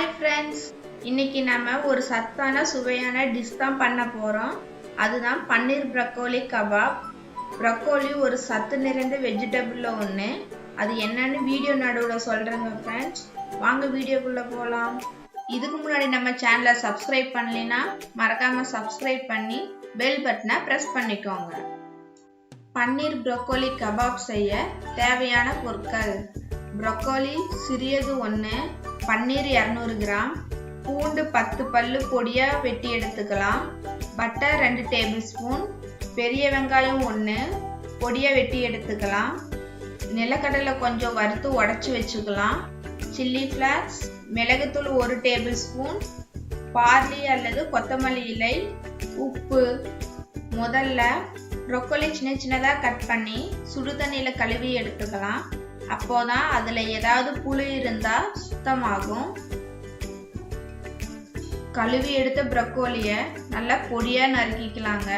Hi friends, இன்னைக்கு நாம ஒரு சத்தான சுவையான டிஷ் தான் பண்ண போறோம். அதுதான் பன்னீர் ப்ரோக்கோலி கபாப். ப்ரோக்கோலி ஒரு சத்து நிறைந்த வெஜிடபிள்ல ஒண்ணு. அது என்னன்னு வீடியோ நடுவுல சொல்றேங்க फ्रेंड्स. வாங்க வீடியோக்குள்ள போலாம். இதுக்கு முன்னாடி நம்ம சேனலை சப்ஸ்கிரைப் பண்ணலைனா மறக்காம சப்ஸ்கிரைப் பண்ணி பெல் பட்டனை பிரஸ் பண்ணிக்கோங்க. பன்னீர் ப்ரோக்கோலி கபாப் செய்ய தேவையான பொருட்கள்: ப்ரோக்கோலி சிறியது 1, பன்னீர் 200 கிராம், பூண்டு 10 பல்லு பொடியா வெட்டி எடுத்துக்கலாம், பட்டர் 2 டேபிள் ஸ்பூன், பெரிய வெங்காயம் 1 பொடியா வெட்டி எடுத்துக்கலாம், நிலக்கடலை கொஞ்சம் வறுத்து உடைச்சு வச்சுக்கலாம், சில்லி ஃப்ளாக்ஸ், மிளகுத்தூள் 1 டேபிள் ஸ்பூன், பார்லி அல்லது கொத்தமல்லி இலை, உப்பு. முதல்ல ப்ரோக்கோலி சின்ன சின்னதா கட் பண்ணி சுடு தண்ணியில கழுவி எடுத்துக்கலாம். அப்போதான் அதுல ஏதாவது புழு இருந்தா சுத்தமாகும். கழுவி எடுத்த ப்ரோக்கோலிய நல்லா பொடியா நறுக்கிக்கலாங்க.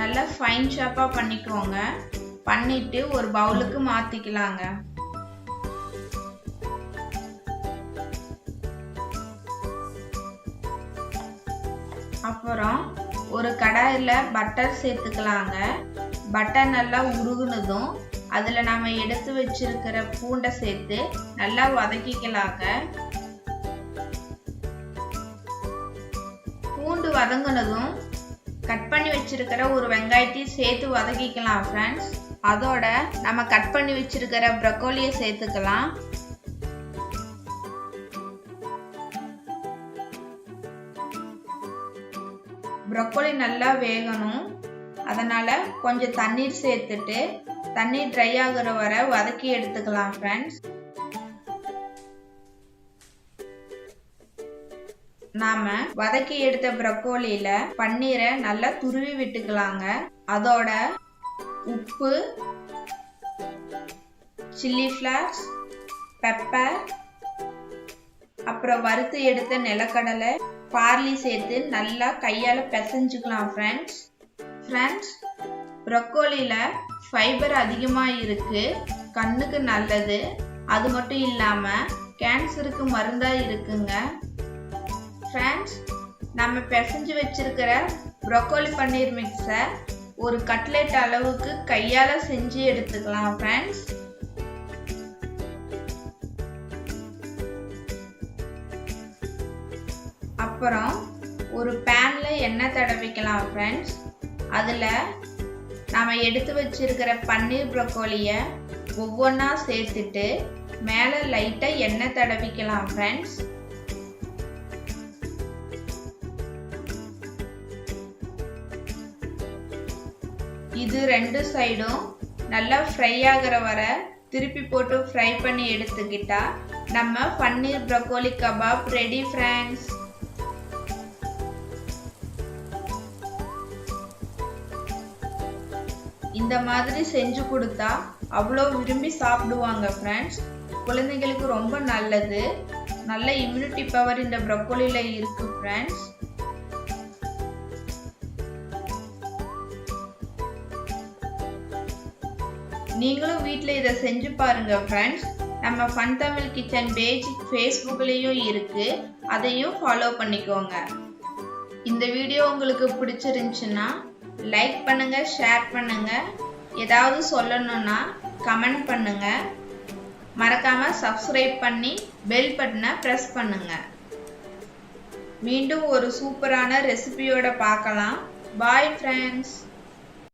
நல்லா ஃபைன் சாப்பா பண்ணிக்கோங்க. பண்ணிட்டு ஒரு பவுலுக்கு மாத்திக்கலாங்க. அப்புறம் ஒரு கடாயில பட்டர் சேர்த்துக்கலாங்க. பட்டர் நல்லா உருகுனதும் அதுல நாம எடுத்து வச்சிருக்கிற பூண்டை சேர்த்து நல்லா வதக்கிக்கலாங்க. பூண்டு வதங்கினதும் கட் பண்ணி வச்சிருக்கிற ஒரு வெங்காயத்தை சேர்த்து வதக்கிக்கலாம் ஃப்ரெண்ட்ஸ். அதோட நம்ம கட் பண்ணி வச்சிருக்கிற ப்ரோக்கோலியை சேர்த்துக்கலாம். ப்ரோக்கோலி நல்லா வேகணும். அதனால கொஞ்சம் தண்ணீர் சேர்த்துட்டு தண்ணீர் ட்ரை ஆகுற வரை வதக்கி எடுத்துக்கலாம் ஃப்ரெண்ட்ஸ். நாம வதக்கி எடுத்த ப்ரோக்கோலியில பன்னீரை நல்லா துருவி விட்டுக்கலாங்க. அதோட உப்பு, சில்லி ஃப்ளாக்ஸ், பெப்பர், அப்புறம் வறுத்து எடுத்த நிலக்கடலை, பார்லி சேர்த்து நல்லா கையால பிசைஞ்சுக்கலாம் ஃப்ரெண்ட்ஸ். ப்ரோக்கோலியில ஃபைபர் அதிகமா இருக்கு, கண்ணுக்கு நல்லது. அது மட்டும் இல்லாம கேன்சருக்கு மருந்தா இருக்குங்க. ஃப்ரெண்ட்ஸ், நம்ம பிசைஞ்சு வச்சிருக்கிற ப்ரோக்கோலி பன்னீர் மிக்ஸை ஒரு கட்லெட் அளவுக்கு கையால செஞ்சு எடுத்துக்கலாம் ஃப்ரெண்ட்ஸ். அப்புறம் ஒரு பேன்ல எண்ணெய் தடவிக்கலாம் ஃப்ரெண்ட்ஸ். அதுல நாம எடுத்து வச்சிருக்கிற பன்னீர் ப்ரோக்கோலிய ஒவ்வொன்றா சேர்த்துட்டு மேல லைட்டா எண்ணெய் தடவிக்கலாம் ஃப்ரெண்ட்ஸ். இது ரெண்டு சைடும் நல்லா ஃப்ரை ஆகிற வரை திருப்பி போட்டு ஃப்ரை பண்ணி எடுத்துக்கிட்டா நம்ம பன்னீர் ப்ரோக்கோலி கபாப் ரெடி ஃப்ரெண்ட்ஸ். இந்த மாதிரி செஞ்சு கொடுத்தா அவ்வளோ விரும்பி சாப்பிடுவாங்க ஃப்ரெண்ட்ஸ். குழந்தைங்களுக்கு ரொம்ப நல்லது. நல்ல இம்யூனிட்டி பவர் இந்த ப்ரோக்கோலியில இருக்கு ஃப்ரெண்ட்ஸ். நீங்களும் வீட்டில் இதை செஞ்சு பாருங்க ஃப்ரெண்ட்ஸ். நம்ம ஃபன் தமிழ் கிச்சன் பேஜ் ஃபேஸ்புக்லேயும் இருக்கு, அதையும் ஃபாலோ பண்ணிக்கோங்க. இந்த வீடியோ உங்களுக்கு பிடிச்சிருந்துச்சுன்னா லைக் பண்ணுங்க, ஷேர் பண்ணுங்க. ஏதாவது சொல்லணும்னா கமெண்ட் பண்ணுங்க. மறக்காம சப்ஸ்கிரைப் பண்ணி பெல் பட்டனை பிரஸ் பண்ணுங்க. மீண்டும் ஒரு சூப்பரான ரெசிபியோட பார்க்கலாம். Bye friends.